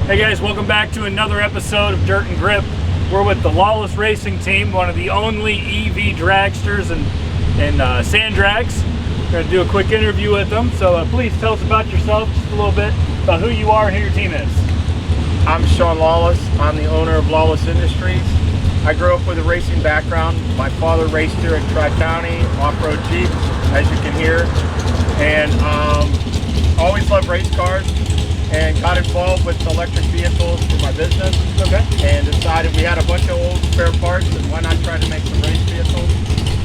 Hey guys, welcome back to another episode of Dirt and Grip. We're with the Lawless Racing Team, one of the only EV dragsters and sand drags. We're going to do a quick interview with them, so please tell us about yourself just a little bit, about who you are and who your team is. I'm Sean Lawless. I'm the owner of Lawless Industries. I grew up with a racing background. My father raced here at Tri-County, off-road Jeep, as you can hear, and always loved race cars and got involved with electric vehicles for my business. Okay. And decided we had a bunch of old spare parts and why not try to make some race vehicles.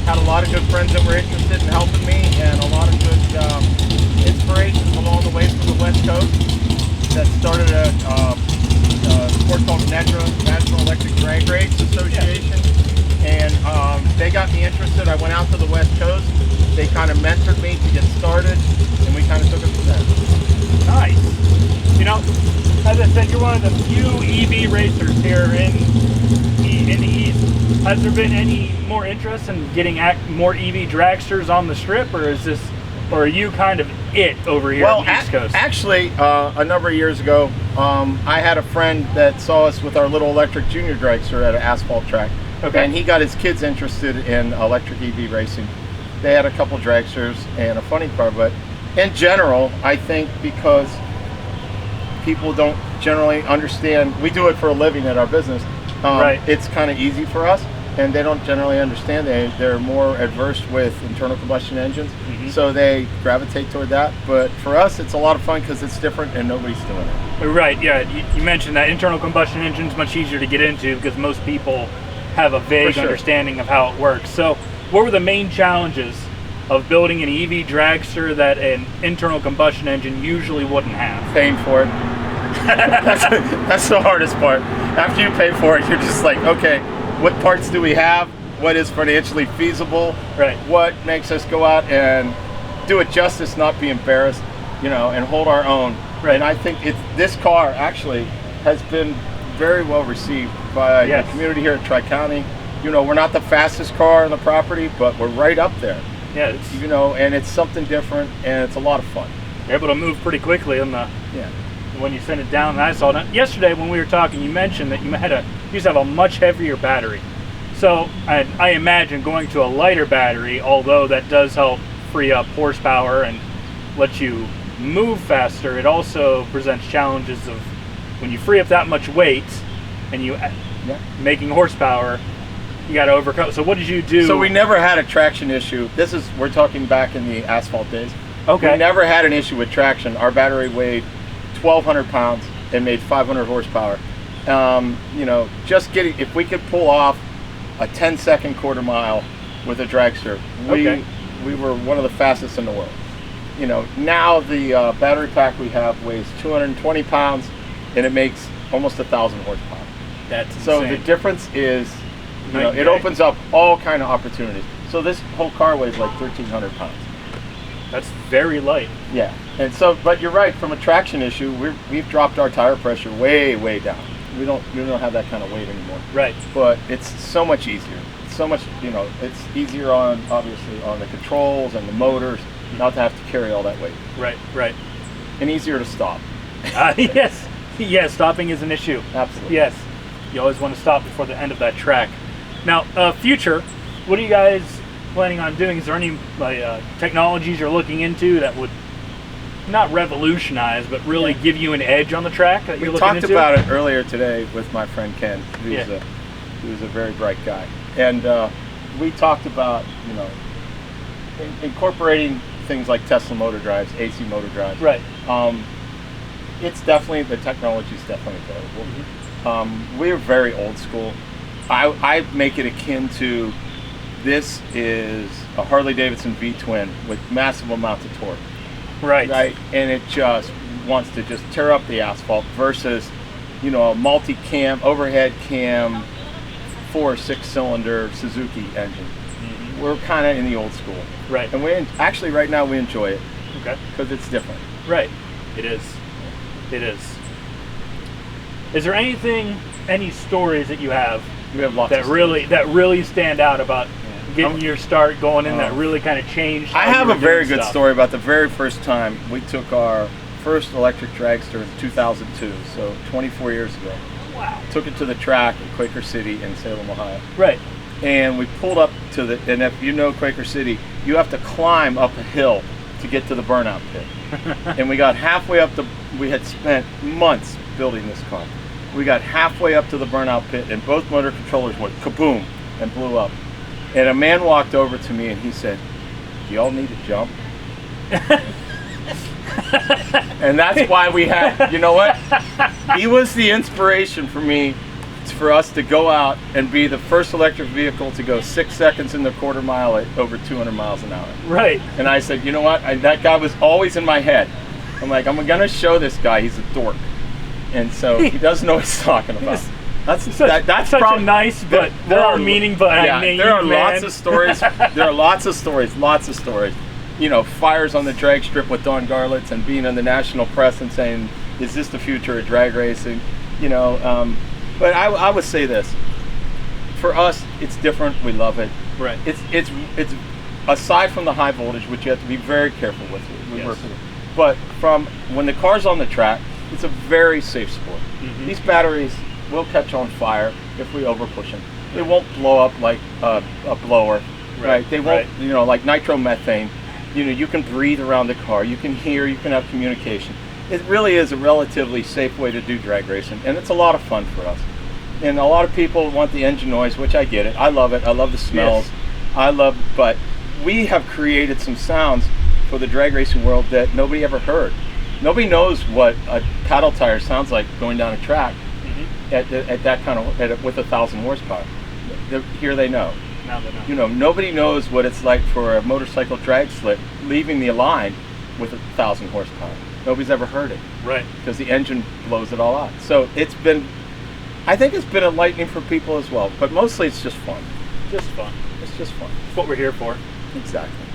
Had a lot of good friends that were interested in helping me and a lot of good inspirations along the way from the West Coast that started a sport called NEDRA, National Electric Drag Race Association. And they got me interested. I went out to the West Coast. They kind of mentored me to get started and we kind of took it from there. Nice. You know, as I said, you're one of the few EV racers here in the East. Has there been any more interest in getting more EV dragsters on the strip, or are you kind of it over here on the East Coast? Actually, a number of years ago, I had a friend that saw us with our little electric junior dragster at an asphalt track. Okay. And he got his kids interested in electric EV racing. They had a couple dragsters and a funny car, but in general, I think because people don't generally understand, we do it for a living at our business, right. It's kind of easy for us, and they don't generally understand. They're more adverse with internal combustion engines, so they gravitate toward that. But for us, it's a lot of fun because it's different and nobody's doing it. Right, yeah, you mentioned that internal combustion engine is much easier to get into because most people have a vague understanding of how it works. So what were the main challenges of building an EV dragster that an internal combustion engine usually wouldn't have? Paying for it. That's the hardest part. After you pay for it, you're just like, okay, what parts do we have? What is financially feasible? Right. What makes us go out and do it justice, not be embarrassed, and hold our own. Right. And I think this car actually has been very well received by the community here at Tri-County. We're not the fastest car on the property, but we're right up there. Yeah, and it's something different, and it's a lot of fun. You're able to move pretty quickly on the when you send it down. And I saw that yesterday when we were talking. You mentioned that you used to have a much heavier battery. So I imagine going to a lighter battery, although that does help free up horsepower and let you move faster, it also presents challenges of when you free up that much weight and you making horsepower. You got to overcome. So what did you do? So we never had a traction issue. We're talking back in the asphalt days. Okay. We never had an issue with traction. Our battery weighed 1,200 pounds and made 500 horsepower. If we could pull off a 10-second quarter mile with a dragster, we were one of the fastest in the world. Now the battery pack we have weighs 220 pounds and it makes almost 1,000 horsepower. That's so insane. the difference is, it opens up all kind of opportunities. So this whole car weighs like 1,300 pounds. That's very light. Yeah, and so, but you're right. From a traction issue, we've dropped our tire pressure way down. We don't have that kind of weight anymore. Right. But it's so much easier. It's so much, it's easier obviously on the controls and the motors, not to have to carry all that weight. Right. And easier to stop. Yes, stopping is an issue. Absolutely. Yes, you always want to stop before the end of that track. Now, future, what are you guys planning on doing? Is there any technologies you're looking into that would not revolutionize, but really give you an edge on the track that you're looking into? We talked about it earlier today with my friend Ken, who's a very bright guy, and we talked about incorporating things like Tesla motor drives, AC motor drives. Right. The technology is definitely available. We're very old school. I make it akin to, this is a Harley-Davidson V-twin with massive amounts of torque. Right. And it just wants to just tear up the asphalt versus, a multi-cam, overhead cam, 4 or 6 cylinder Suzuki engine. We're kind of in the old school. Right. And actually right now we enjoy it. Okay. Because it's different. Right. It is. Is there any stories that you have We have lots that of really stand out about getting your start going in that really kind of changed? I have a very good story about the very first time we took our first electric dragster in 2002, so 24 years ago. Wow. Took it to the track at Quaker City in Salem, Ohio. Right. And we pulled up to the, and if you know Quaker City, you have to climb up a hill to get to the burnout pit. And we got halfway up we had spent months building this car. We got halfway up to the burnout pit and both motor controllers went kaboom and blew up. And a man walked over to me and he said, "Do y'all need to jump?" And that's why we had, you know what? He was the inspiration for me, for us to go out and be the first electric vehicle to go 6 seconds in the quarter mile at over 200 miles an hour. Right. And I said, you know what? That guy was always in my head. I'm like, I'm gonna show this guy he's a dork. And so he doesn't know what he's talking about. That's such a nice, but well-meaning, but yeah, I mean, there are lots of stories. There are lots of stories. You know, fires on the drag strip with Don Garlitz and being in the national press and saying, "Is this the future of drag racing?" You know, but I would say this: for us, it's different. We love it. Right. It's aside from the high voltage, which you have to be very careful with. We Yes. work with it. But from when the car's on the track, it's a very safe sport. Mm-hmm. These batteries will catch on fire if we over push them. They won't blow up like a blower, right? They won't, you know, like nitromethane. You know, you can breathe around the car. You can hear. You can have communication. It really is a relatively safe way to do drag racing, and it's a lot of fun for us. And a lot of people want the engine noise, which I get it. I love it. I love the smells. Yes. But we have created some sounds for the drag racing world that nobody ever heard. Nobody knows what a paddle tire sounds like going down a track at that kind of with 1,000 horsepower. Here they know. Now they know. You know, nobody knows what it's like for a motorcycle drag slip leaving the line with 1,000 horsepower. Nobody's ever heard it. Right. Because the engine blows it all out. So I think it's been enlightening for people as well. But mostly it's just fun. Just fun. It's just fun. It's what we're here for. Exactly.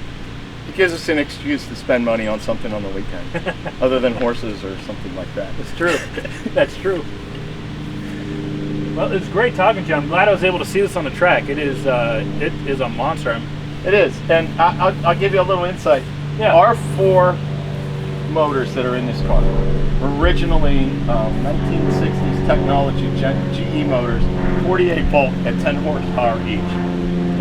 It gives us an excuse to spend money on something on the weekend, other than horses or something like that. It's true. That's true. Well, it's great talking to you. I'm glad I was able to see this on the track. It is a monster. It is, and I'll give you a little insight. Yeah. Our 4 motors that are in this car, originally 1960s technology GE motors, 48 volt at 10 horsepower each,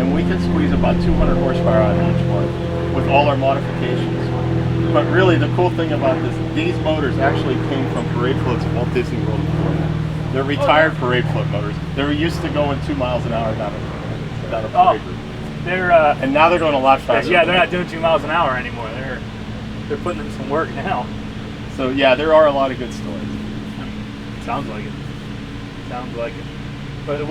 and we can squeeze about 200 horsepower out of each one with all our modifications. But really, the cool thing about these motors actually came from parade floats at Walt Disney World in Florida. They're retired parade float motors. They were used to going 2 miles an hour down a parade route. And now they're going a lot faster. Yeah, they're not doing 2 miles an hour anymore. They're putting in some work now. So yeah, there are a lot of good stories. Sounds like it. Sounds like it. But it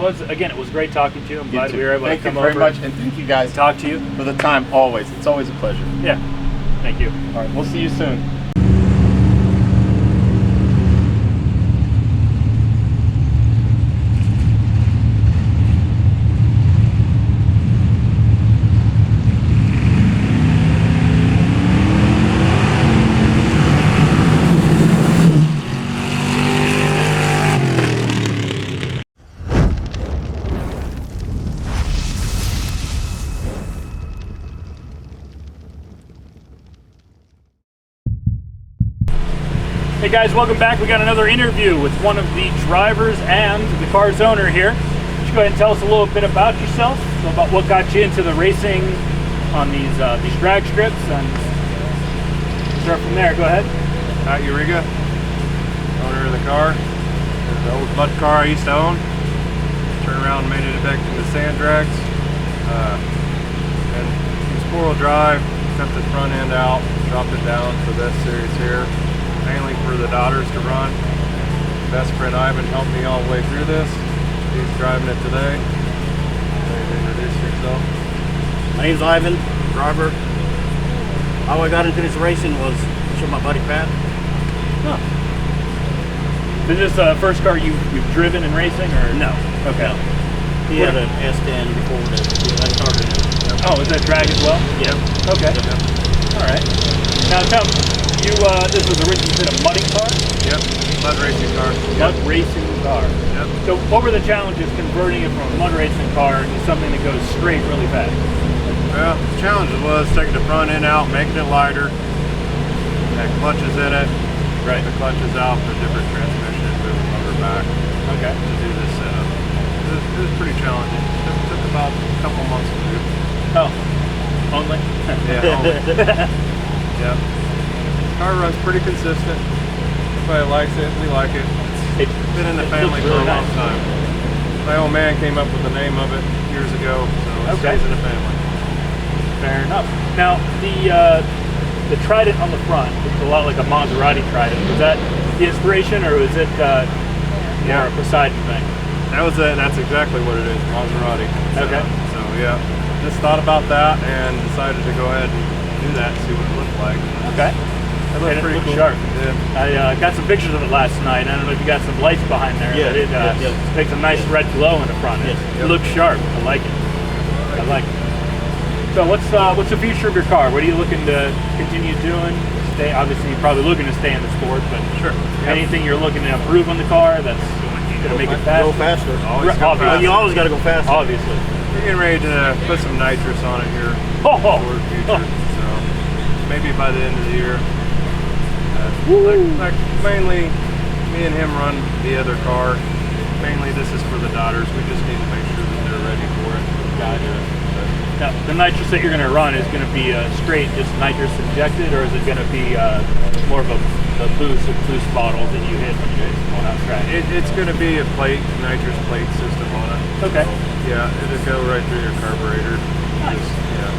was great talking to you. I'm glad we were able to come over. Thank you very much, and thank you guys. Talk to you for the time. Always, it's always a pleasure. Yeah. Thank you. All right, we'll see you soon. Hey guys, welcome back. We got another interview with one of the drivers and the car's owner here. Just go ahead and tell us a little bit about yourself, about what got you into the racing on these drag strips, and start from there. Go ahead. Pat Uriga, owner of the car. It's the old mud car I used to own. Turned around and made it back into sand drags. And used 4-wheel drive, cut the front end out, dropped it down to this series here, mainly for the daughters to run. Best friend Ivan helped me all the way through this. He's driving it today. Please introduce yourself. My name's Ivan, driver. How I got into this racing was from my buddy Pat. Huh. Is this the first car you've driven in racing, or No. Okay. No. He had an S10 before I started it. Oh, is that drag as well? Yeah. Okay. All right. Now tell me, this was originally a mudding car? Yep, mud racing car. Mud racing car. Yep. So what were the challenges converting it from a mud racing car to something that goes straight really fast? Well, the challenge was taking the front end out, making it lighter, had clutches in it, Right. The clutch is out, the different transmission, move the motor back Okay. to do this setup. It was pretty challenging. It took about a couple months to do. Oh, only? Yeah. Yeah. Car runs pretty consistent. Everybody likes it. We like it. It's been in the family for a long time. My old man came up with the name of it years ago, so it stays in the family. Fair enough. Now, the Trident on the front, it's a lot like a Maserati Trident. Was that the inspiration, or was it more a Poseidon thing? That was it. That's exactly what it is, Maserati. Okay. So yeah, just thought about that and decided to go ahead and do that, see what it looked like. Okay. It looked pretty cool. Sharp. Yeah. I got some pictures of it last night. I don't know if you got some lights behind there. Yeah, But it makes a nice red glow in the front. Yes. It looks sharp. I like it. I like it. So what's the future of your car? What are you looking to continue doing? Obviously, you're probably looking to stay in the sport, but Sure. anything you're looking to improve on the car that's going to make it faster? Go faster. Always go Obviously. faster. You always got to go faster. Obviously. We're getting ready to put some nitrous on it here Oh, for the future. So maybe by the end of the year. Like mainly, me and him run the other car. Mainly, this is for the daughters. We just need to make sure that they're ready for it. Gotcha. Now, the nitrous that you're going to run is going to be straight, just nitrous injected, or is it going to be more of a boost bottle that you hit when you're going out track? It's going to be a nitrous plate system on it. Okay. Yeah, it'll go right through your carburetor. Nice.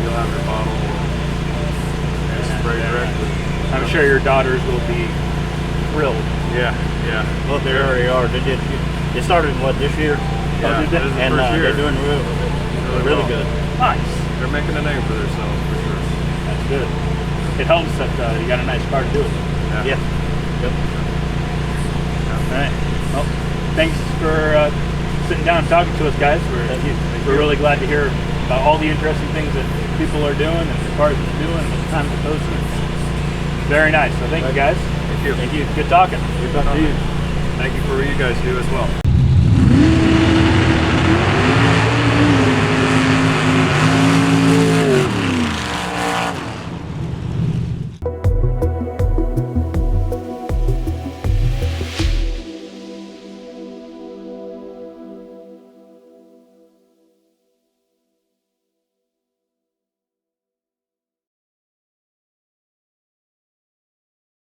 You'll have your bottle and spray directly. I'm sure your daughters will be thrilled. Yeah. Well, they already are. They started this year? Yeah, did they? this is the And first year. they're doing really well. good. Nice. They're making a name for themselves for sure. That's good. It helps that you got a nice car to do it. Yeah. Yep. All right. Well, thanks for sitting down and talking to us, guys. We're really glad to hear about all the interesting things that people are doing and the cars are doing and the time they're posting. Very nice. So thank you, guys. Thank you. Thank you. Good talking. Good talking to you. Thank you for what you guys do as well.